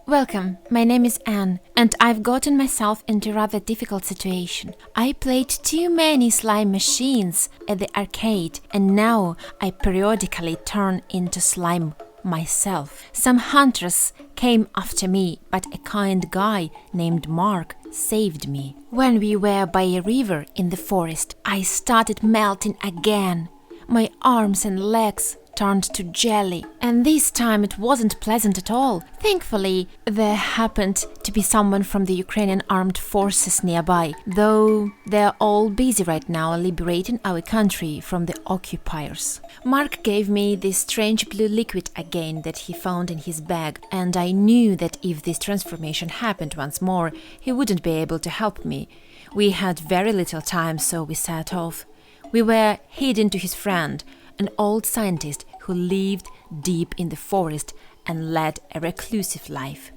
Welcome, my name is Anne, and I've gotten myself into a rather difficult situation. I played too many slime machines at the arcade, and now I periodically turn into slime myself. Some hunters came after me, but a kind guy named Mark saved me. When we were by a river in the forest, I started melting again. My arms and legs turned to jelly, and this time it wasn't pleasant at all. Thankfully, there happened to be someone from the Ukrainian armed forces nearby, though they're all busy right now liberating our country from the occupiers. Mark gave me this strange blue liquid again that he found in his bag, and I knew that if this transformation happened once more, he wouldn't be able to help me. We had very little time, so we set off. We were hidden to his friend, an old scientist who lived deep in the forest and led a reclusive life.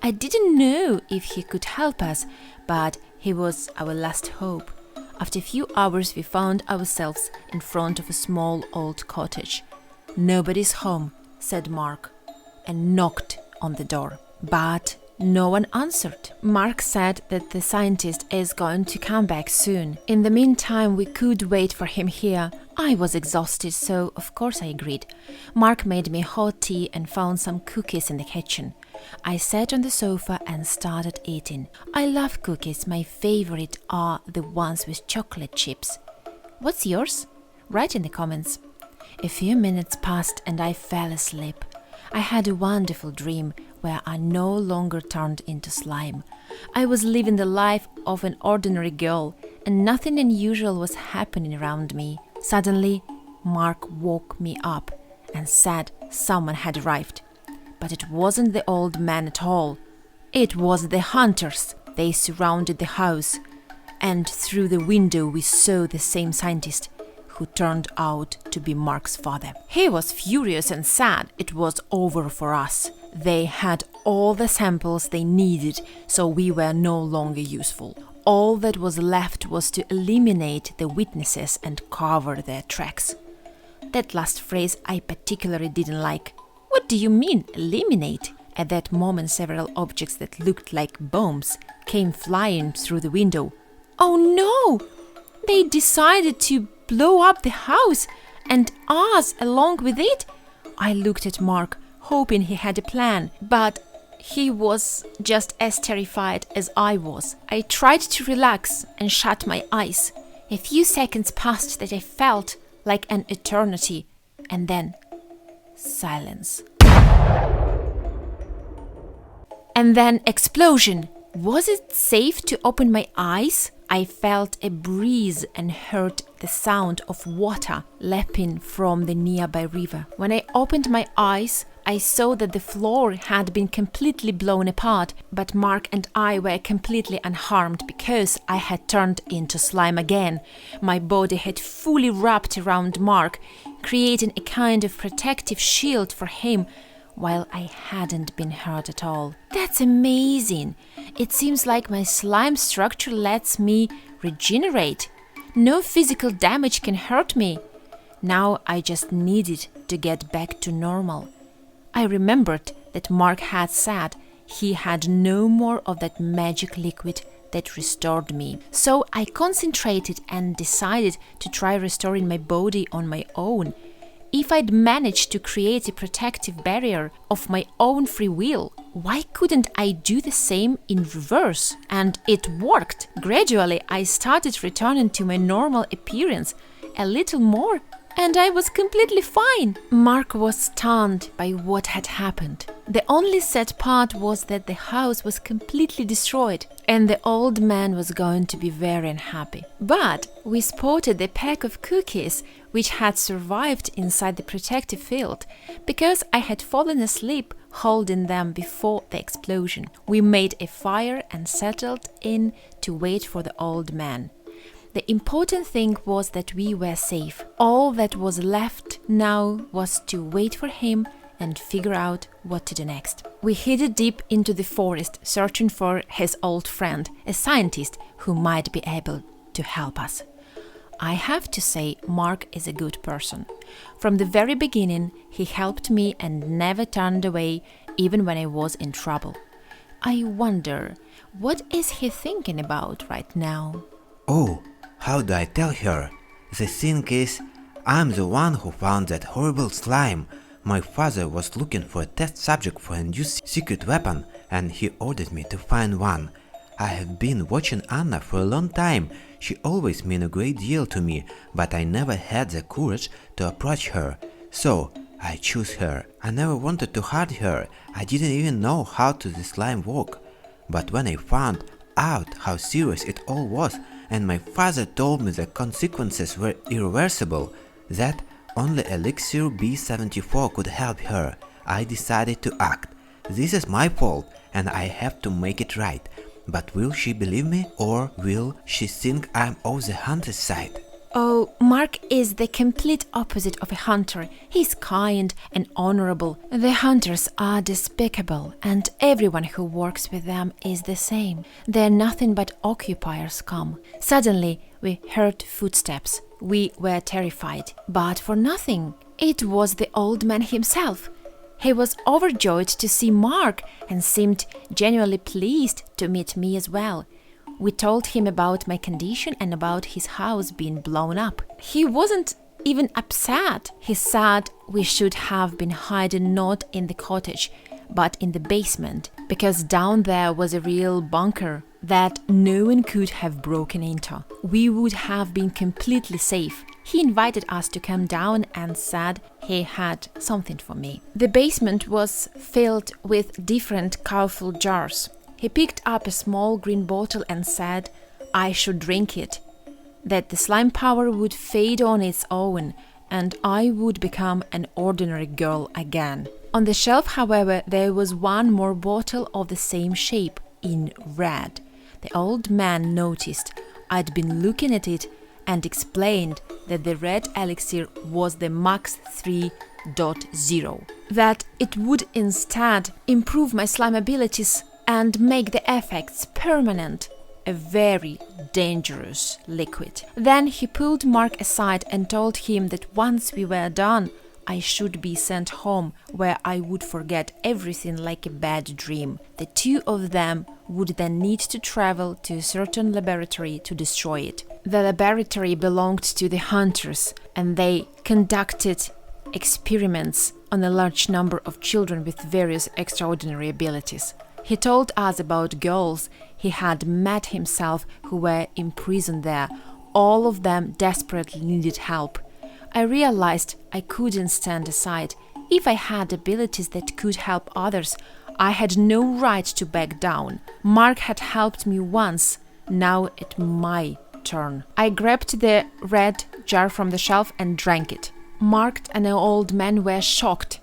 I didn't know if he could help us, but he was our last hope. After a few hours, we found ourselves in front of a small old cottage. "Nobody's home," said Mark, and knocked on the door. But no one answered. Mark said that the scientist is going to come back soon. In the meantime, we could wait for him here. I was exhausted, so of course I agreed. Mark made me hot tea and found some cookies in the kitchen. I sat on the sofa and started eating. I love cookies. My favorite are the ones with chocolate chips. What's yours? Write in the comments. A few minutes passed and I fell asleep. I had a wonderful dream where I no longer turned into slime. I was living the life of an ordinary girl, and nothing unusual was happening around me. Suddenly, Mark woke me up and said someone had arrived. But it wasn't the old man at all. It was the hunters. They surrounded the house, and through the window we saw the same scientist, who turned out to be Mark's father. He was furious and sad. It was over for us. They had all the samples they needed, so we were no longer useful. All that was left was to eliminate the witnesses and cover their tracks. That last phrase I particularly didn't like. What do you mean, eliminate? At that moment, several objects that looked like bombs came flying through the window. Oh no! They decided to blow up the house, and us along with it? I looked at Mark, hoping he had a plan, but he was just as terrified as I was. I tried to relax and shut my eyes. A few seconds passed that I felt like an eternity, and then silence. And then explosion. Was it safe to open my eyes? I felt a breeze and heard the sound of water lapping from the nearby river. When I opened my eyes, I saw that the floor had been completely blown apart, but Mark and I were completely unharmed because I had turned into slime again. My body had fully wrapped around Mark, creating a kind of protective shield for him, while I hadn't been hurt at all. That's amazing! It seems like my slime structure lets me regenerate. No physical damage can hurt me. Now I just needed to get back to normal. I remembered that Mark had said he had no more of that magic liquid that restored me. So I concentrated and decided to try restoring my body on my own. If I'd managed to create a protective barrier of my own free will, why couldn't I do the same in reverse? And it worked. Gradually, I started returning to my normal appearance, a little more, and I was completely fine. Mark was stunned by what had happened. The only sad part was that the house was completely destroyed, and the old man was going to be very unhappy. But we spotted a pack of cookies which had survived inside the protective field, because I had fallen asleep holding them before the explosion. We made a fire and settled in to wait for the old man. The important thing was that we were safe. All that was left now was to wait for him and figure out what to do next. We hid deep into the forest, searching for his old friend, a scientist who might be able to help us. I have to say, Mark is a good person. From the very beginning, he helped me and never turned away, even when I was in trouble. I wonder, what is he thinking about right now? Oh, how do I tell her? The thing is, I'm the one who found that horrible slime. My father was looking for a test subject for a new secret weapon, and he ordered me to find one. I have been watching Anna for a long time. She always meant a great deal to me, but I never had the courage to approach her. So, I chose her. I never wanted to hurt her. I didn't even know how to the slime work. But when I found out how serious it all was, and my father told me the consequences were irreversible, that only Elixir B74 could help her, I decided to act. This is my fault, and I have to make it right. But will she believe me, or will she think I'm on the hunter's side? Oh, Mark is the complete opposite of a hunter. He's kind and honorable. The hunters are despicable, and everyone who works with them is the same. They're nothing but occupiers come. Suddenly, we heard footsteps. We were terrified, but for nothing. It was the old man himself. He was overjoyed to see Mark and seemed genuinely pleased to meet me as well. We told him about my condition and about his house being blown up. He wasn't even upset. He said we should have been hiding not in the cottage, but in the basement, because down there was a real bunker that no one could have broken into. We would have been completely safe. He invited us to come down and said he had something for me. The basement was filled with different colorful jars. He picked up a small green bottle and said I should drink it, that the slime power would fade on its own and I would become an ordinary girl again. On the shelf, however, there was one more bottle of the same shape, in red. The old man noticed I'd been looking at it and explained that the red elixir was the Max 3.0, that it would instead improve my slime abilities and make the effects permanent. A very dangerous liquid. Then he pulled Mark aside and told him that once we were done, I should be sent home, where I would forget everything like a bad dream. The two of them would then need to travel to a certain laboratory to destroy it. The laboratory belonged to the hunters, and they conducted experiments on a large number of children with various extraordinary abilities. He told us about girls he had met himself who were imprisoned there. All of them desperately needed help. I realized I couldn't stand aside. If I had abilities that could help others, I had no right to back down. Mark had helped me once. Now it's my turn. I grabbed the red jar from the shelf and drank it. Mark and the old man were shocked.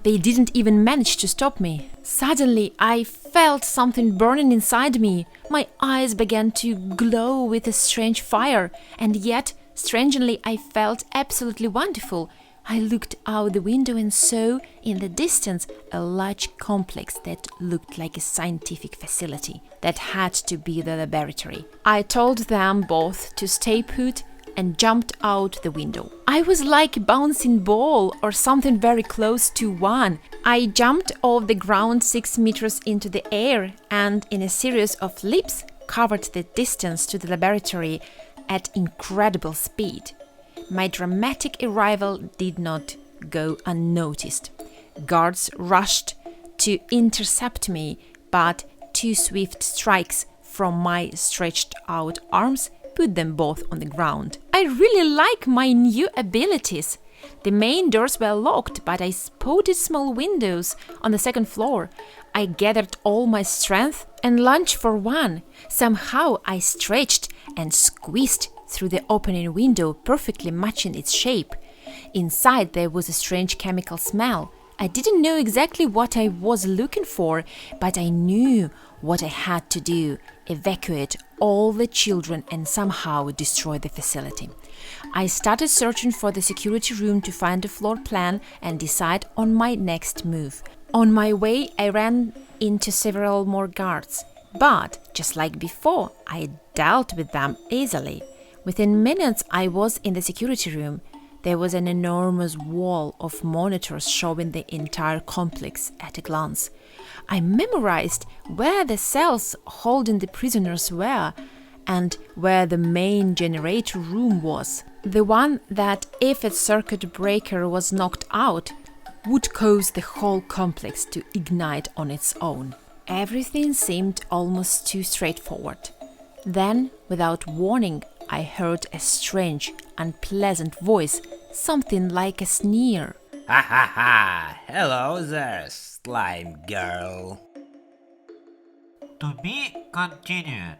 They didn't even manage to stop me. Suddenly, I felt something burning inside me. My eyes began to glow with a strange fire, and yet, strangely, I felt absolutely wonderful. I looked out the window and saw, in the distance, a large complex that looked like a scientific facility. That had to be the laboratory. I told them both to stay put and jumped out the window. I was like a bouncing ball or something very close to one. I jumped off the ground 6 meters into the air and, in a series of leaps, covered the distance to the laboratory at incredible speed. My dramatic arrival did not go unnoticed. Guards rushed to intercept me, but 2 swift strikes from my stretched out arms put them both on the ground. I really like my new abilities. The main doors were locked, but I spotted small windows on the second floor. I gathered all my strength and lunged for one. Somehow I stretched and squeezed through the opening window, perfectly matching its shape. Inside there was a strange chemical smell. I didn't know exactly what I was looking for, but I knew what I had to do: evacuate all the children and somehow destroy the facility. I started searching for the security room to find a floor plan and decide on my next move. On my way, I ran into several more guards, but just like before, I dealt with them easily. Within minutes, I was in the security room. There was an enormous wall of monitors showing the entire complex at a glance. I memorized where the cells holding the prisoners were and where the main generator room was. The one that, if a circuit breaker was knocked out, would cause the whole complex to ignite on its own. Everything seemed almost too straightforward. Then, without warning, I heard a strange, unpleasant voice, something like a sneer. Ha ha ha! Hello there, slime girl. To be continued.